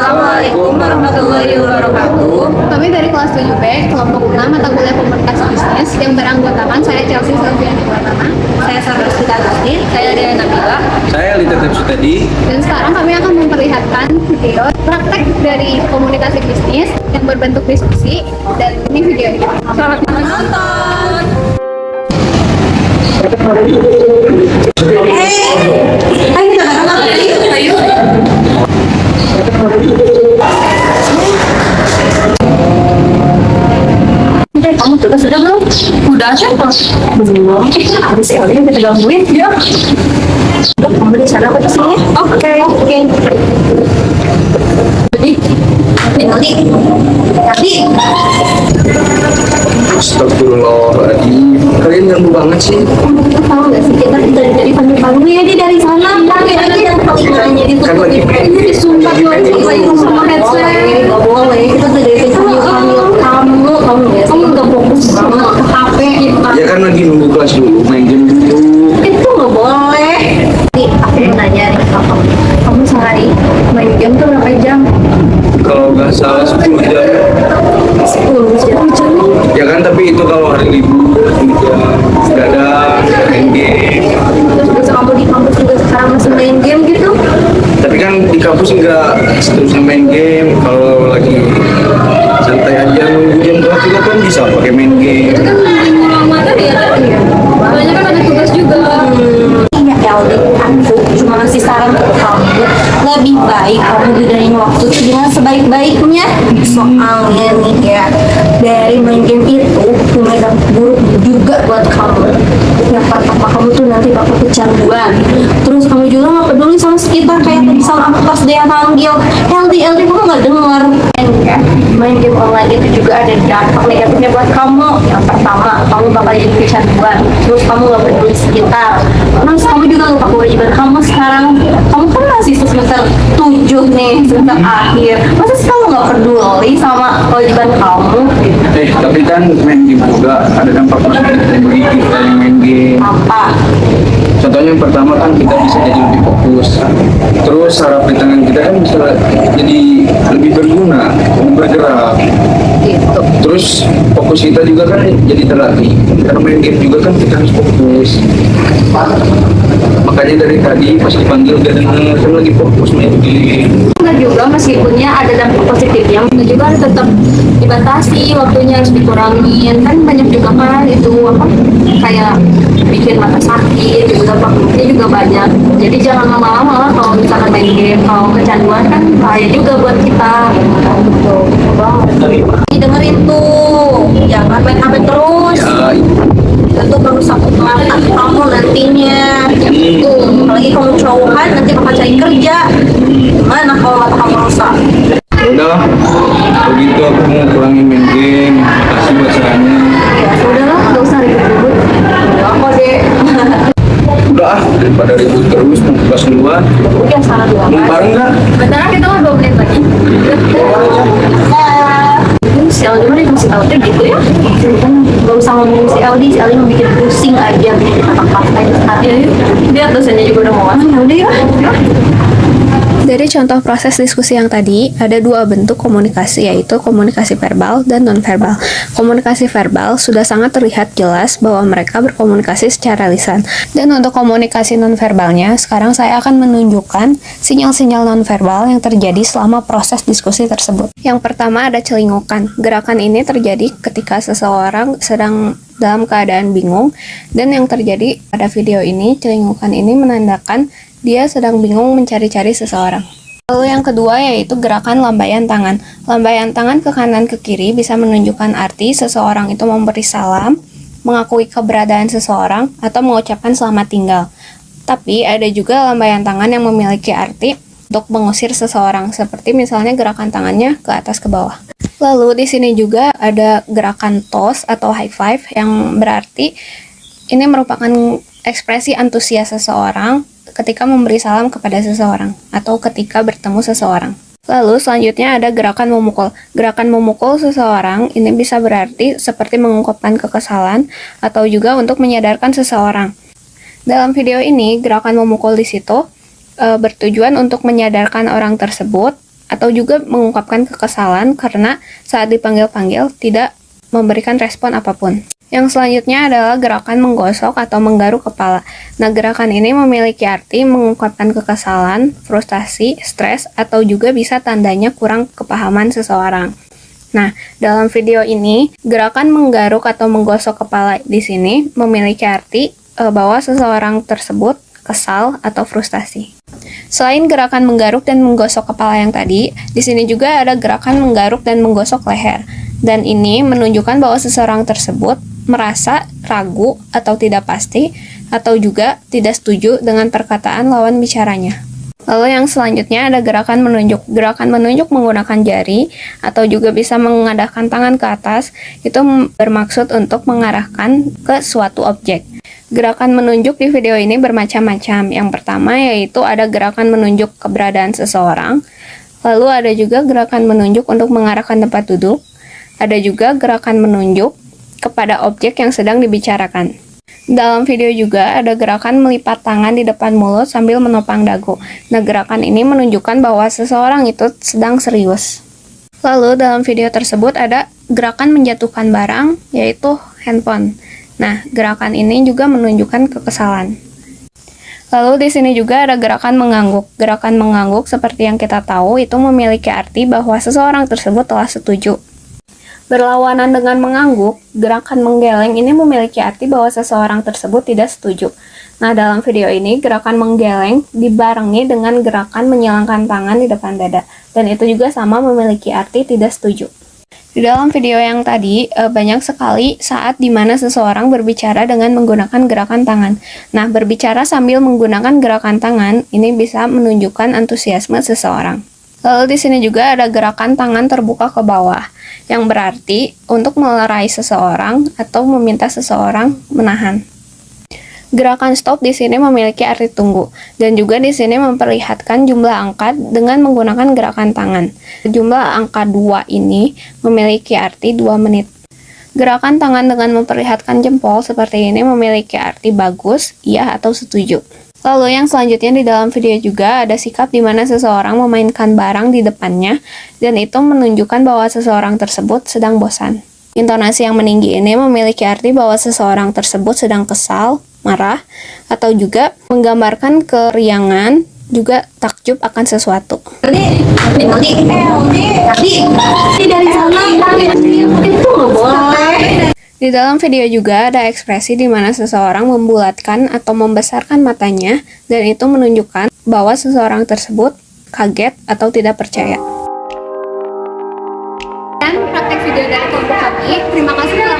Assalamualaikum warahmatullahi wabarakatuh. Kami dari kelas 7B, kelompok 6 mata kuliah komunikasi bisnis yang beranggotakan saya Chelsea Selviani Pratama, saya Sarah Sita Agustin, saya Diana Nabila, Saya Lita Tepsutadi. dan sekarang kami akan memperlihatkan video praktek dari komunikasi bisnis yang berbentuk diskusi, dan ini videonya. Selamat menonton! Kamu tugas sudah belum? Udah aja belum. Habis ya udah kita gangguin ya. Kamu di sana aku di sini. Oke. Tadi. Astagfirullahaladzim, kalian ganggu banget sih. Tahu nggak sih kita dari panggil ya dia dari sana. Tadi yang telinganya Kan lagi disumpah lagi sama headset. Nggak boleh. Kita dari panggil kamu ya. Kamu nggak fokus sama HP kita. Ya kan lagi nunggu kelas dulu, main game dulu. Itu nggak boleh. Nih aku mau nanya nih ke kamu sehari main game tuh berapa jam? Kalau nggak salah 10 jam. 10 jam. Ya kan, tapi itu kalau hari libur, kadang main game. Terus kamu di kampus juga sekarang masih main game gitu? Tapi kan di kampus nggak seterusnya main game. Kalau lagi santai aja nunggu jam kelas juga kan bisa pakai main game. Lama tadi ya? Banyak kan ada tugas juga. Iya Eldi, aku cuma ngasih saran ke kamu. Lebih baik kamu gunain waktu itu dengan sebaik-baiknya. Soalnya nih ya, dari main game itu punya dampak buruk juga buat kamu. Yang pertama kamu tuh nanti bakal kecanduan. Terus kamu juga nggak peduli sama sekitar, kayak tadi sama aku pas dia panggil Eldi kamu nggak dengar. Dan ya, main game online itu juga ada dampak negatifnya buat kamu. Yang pertama, kamu bakal jadi kecanduan. Terus kamu nggak peduli sekitar. Terus kamu juga lupa kewajiban kamu sekarang. Kamu kan masih semester 7 nih, semester akhir. Masa sih kamu nggak peduli sama kewajiban kamu? Tapi kan main game juga ada dampak positif bagi kita yang main game. Apa? Contohnya yang pertama kan kita bisa jadi lebih fokus. Terus saraf di tangan kita kan bisa jadi lebih berguna, bergerak. Gitu. Terus fokus kita juga kan jadi terlatih. Karena main game juga kan kita harus fokus. Makanya dari tadi pas dipanggil udah denger kan lagi fokus main game. Enggak juga, meskipunnya ada dampak positifnya, itu juga harus tetap dibatasi, waktunya harus dikurangin. Kan banyak juga kan itu apa kayak bikin mata sakit, juga dampaknya juga banyak. Jadi jangan lama-lama lah kalau misalkan main game, kalau kecanduan kan bahaya juga buat kita. Gitu. Dengerin tuh, jangan main HP terus. Ya, Itu merusak mata kamu nantinya. Tuh, apalagi kamu cowokan nanti bakal cari kerja. Gimana kalau mata kamu rusak? udah begitu aku mau kurangin main game. Kasih buat sarannya. Ya sudahlah, nggak usah ribut-ribut. Nggak kok deh. Udah daripada ribut terus mau kelas duluan. Udah salah dua. Mau bareng nggak? Bentar, kita mau 2 menit lagi. Si Aldi mah dikasih tahu tuh gitu ya. Gak usah ngomongin si Aldi mau bikin pusing aja. Apa-apa aja. Biar dosennya juga udah mau masuk. Ya udah ya. Dari contoh proses diskusi yang tadi, ada 2 bentuk komunikasi, yaitu komunikasi verbal dan non-verbal. Komunikasi verbal sudah sangat terlihat jelas bahwa mereka berkomunikasi secara lisan. Dan untuk komunikasi non-verbalnya, sekarang saya akan menunjukkan sinyal-sinyal non-verbal yang terjadi selama proses diskusi tersebut. Yang pertama ada celingukan. Gerakan ini terjadi ketika seseorang sedang dalam keadaan bingung, dan yang terjadi pada video ini, celingukan ini menandakan dia sedang bingung mencari-cari seseorang. Lalu yang kedua yaitu gerakan lambaian tangan. Lambaian tangan ke kanan ke kiri bisa menunjukkan arti seseorang itu memberi salam, mengakui keberadaan seseorang, atau mengucapkan selamat tinggal. Tapi ada juga lambaian tangan yang memiliki arti untuk mengusir seseorang, seperti misalnya gerakan tangannya ke atas ke bawah. Lalu di sini juga ada gerakan toast atau high five yang berarti ini merupakan ekspresi antusias seseorang ketika memberi salam kepada seseorang atau ketika bertemu seseorang. Lalu selanjutnya ada gerakan memukul. Gerakan memukul seseorang ini bisa berarti seperti mengungkapkan kekesalan atau juga untuk menyadarkan seseorang. Dalam video ini, gerakan memukul di situ bertujuan untuk menyadarkan orang tersebut atau juga mengungkapkan kekesalan karena saat dipanggil-panggil tidak memberikan respon apapun. Yang selanjutnya adalah gerakan menggosok atau menggaruk kepala. Nah, gerakan ini memiliki arti mengungkapkan kekesalan, frustasi, stres, atau juga bisa tandanya kurang kepahaman seseorang. Nah, dalam video ini, gerakan menggaruk atau menggosok kepala di sini memiliki arti bahwa seseorang tersebut kesal atau frustasi. Selain gerakan menggaruk dan menggosok kepala yang tadi, di sini juga ada gerakan menggaruk dan menggosok leher. Dan ini menunjukkan bahwa seseorang tersebut merasa ragu atau tidak pasti, atau juga tidak setuju dengan perkataan lawan bicaranya. Lalu yang selanjutnya ada gerakan menunjuk. Gerakan menunjuk menggunakan jari atau juga bisa mengadahkan tangan ke atas, itu bermaksud untuk mengarahkan ke suatu objek. Gerakan menunjuk di video ini bermacam-macam. Yang pertama yaitu ada gerakan menunjuk keberadaan seseorang, lalu ada juga gerakan menunjuk untuk mengarahkan tempat duduk, ada juga gerakan menunjuk kepada objek yang sedang dibicarakan. Dalam video juga ada gerakan melipat tangan di depan mulut sambil menopang dagu. Nah, gerakan ini menunjukkan bahwa seseorang itu sedang serius. Lalu dalam video tersebut ada gerakan menjatuhkan barang, yaitu handphone. Nah, gerakan ini juga menunjukkan kekesalan. Lalu di sini juga ada gerakan mengangguk. Gerakan mengangguk seperti yang kita tahu itu memiliki arti bahwa seseorang tersebut telah setuju. Berlawanan dengan mengangguk, gerakan menggeleng ini memiliki arti bahwa seseorang tersebut tidak setuju. Nah, dalam video ini, gerakan menggeleng dibarengi dengan gerakan menyilangkan tangan di depan dada. Dan itu juga sama memiliki arti tidak setuju. Di dalam video yang tadi, banyak sekali saat dimana seseorang berbicara dengan menggunakan gerakan tangan. Nah, berbicara sambil menggunakan gerakan tangan, ini bisa menunjukkan antusiasme seseorang. Lalu di sini juga ada gerakan tangan terbuka ke bawah, yang berarti untuk melerai seseorang atau meminta seseorang menahan. Gerakan stop di sini memiliki arti tunggu, dan juga di sini memperlihatkan jumlah angka dengan menggunakan gerakan tangan. Jumlah angka 2 ini memiliki arti 2 menit. Gerakan tangan dengan memperlihatkan jempol seperti ini memiliki arti bagus, iya atau setuju. Lalu yang selanjutnya di dalam video juga ada sikap di mana seseorang memainkan barang di depannya, dan itu menunjukkan bahwa seseorang tersebut sedang bosan. Intonasi yang meninggi ini memiliki arti bahwa seseorang tersebut sedang kesal, marah, atau juga menggambarkan keriangan, juga takjub akan sesuatu. Tadi dari sana itu nggak boleh. Di dalam video juga ada ekspresi di mana seseorang membulatkan atau membesarkan matanya, dan itu menunjukkan bahwa seseorang tersebut kaget atau tidak percaya. Dan praktek video dari kelompok kami, terima kasih telah